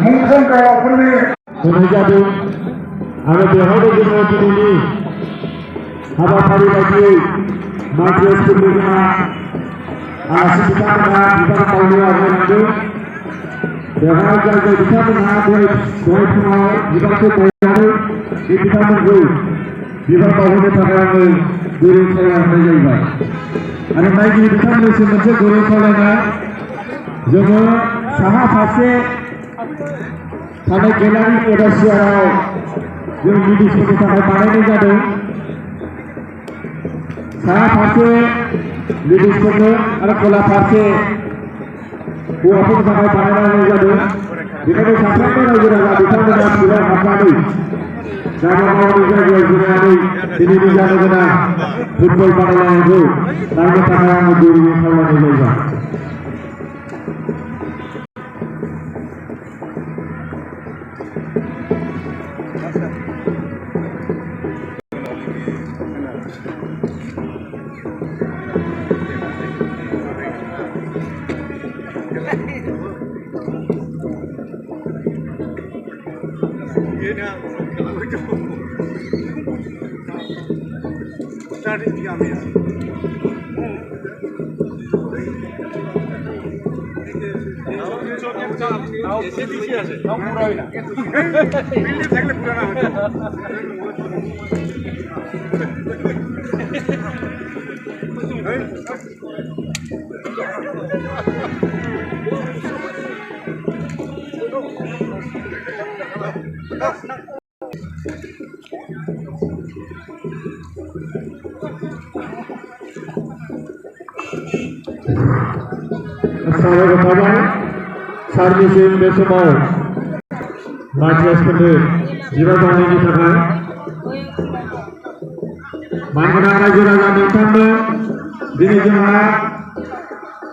मुंख्रंफोरनि होनाय जादों आरो बेवहायनो जोङो दिनैनि हाबाफारि बायदियै माइक्रेसफोरनि जोंहा आलासि बिथांमोनहा बिबान बावनो आवगायलांदों। बेवहाय जाय जाय बिथांमोनहा दहाय फुङाव बिबानखौ बावनानै बे बिथांमोनखौ बिबान बावहोनो थाखाय आङो गुरै खावलायनाय जाहैबाय। आरो नायगिरि बिथांमोननिसिम मोनसे गुरै खावलायनाय, जोङो साहा फारसे थानाय गेलारि एडासियाराव जों लेडिसफोरनि थाखाय बानायनाय जादों। साहा फारसे लेडिसफोरनो आरो खोला फारसे हौवाफोरनि थाखाय बानायनाय जादों। बेखायनो साफ्रोमबो रायजो राजा बिथांमोना फिल्डआव हाबनानै गावबा गावनि जायगायाव जिरायनानै दिनैनि जानो गोनां फुटबल बादायलायनायखौ नायनो थाखाय आङो गुरैयै खावलायनाय जाबाय। साबायखर थाबाय सारनिसिम बे समाव माइक्रेसफोरनो बिबान बावनायनि थाखाय। मानगोनां रायजो राजा नोंथांनो दिनै जोंहा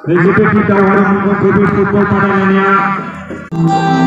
नैजिब्रै दावहारु मुंखौ फुटबल बादायलायनाया